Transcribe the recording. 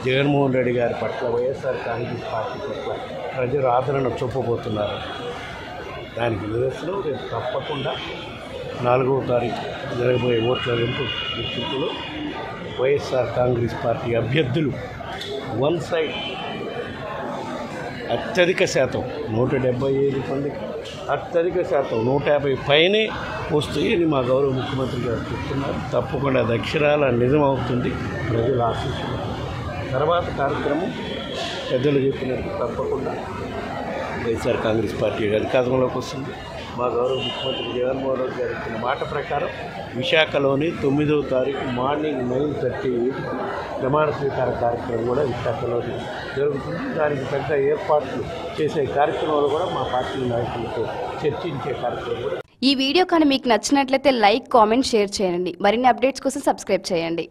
జగన్మోహన్ రెడ్డి గారి పట్ల, వైఎస్ఆర్ కాంగ్రెస్ పార్టీ పట్ల ప్రజలు ఆదరణ చూపబోతున్నారు. దానికి నిదర్శనం రేపు తప్పకుండా 4వ తారీఖు జరగబోయే ఓట్ల లెక్కింపులో వైఎస్ఆర్ కాంగ్రెస్ పార్టీ అభ్యర్థులు వన్ సైడ్ అత్యధిక శాతం 175 మందికి అత్యధిక శాతం 150 పైనే వస్తాయని మా గౌరవ ముఖ్యమంత్రి గారు చెప్తున్నారు. తప్పకుండా దక్షిణాల నిజం అవుతుంది. ప్రజలు ఆశిస్తున్నారు. తర్వాత కార్యక్రమం పెద్దలు చెప్పినట్టు తప్పకుండా వైఎస్ఆర్ కాంగ్రెస్ పార్టీ అధికారంలోకి వస్తుంది. మా గౌరవ ముఖ్యమంత్రి జగన్మోహన్ రెడ్డి గారు ఇచ్చిన మాట ప్రకారం విశాఖలోని 9వ తారీఖు మార్నింగ్ 9:30 ప్రమాణ స్వీకార కార్యక్రమం కూడా విశాఖలో జరుగుతుంది. దానికి పెద్ద ఏర్పాట్లు చేసే కార్యక్రమాలు కూడా మా పార్టీ నాయకులతో చర్చించే కార్యక్రమం కూడా. ఈ వీడియో కానీ మీకు నచ్చినట్లయితే లైక్, కామెంట్, షేర్ చేయండి. మరిన్ని అప్డేట్స్ కోసం సబ్స్క్రైబ్ చేయండి.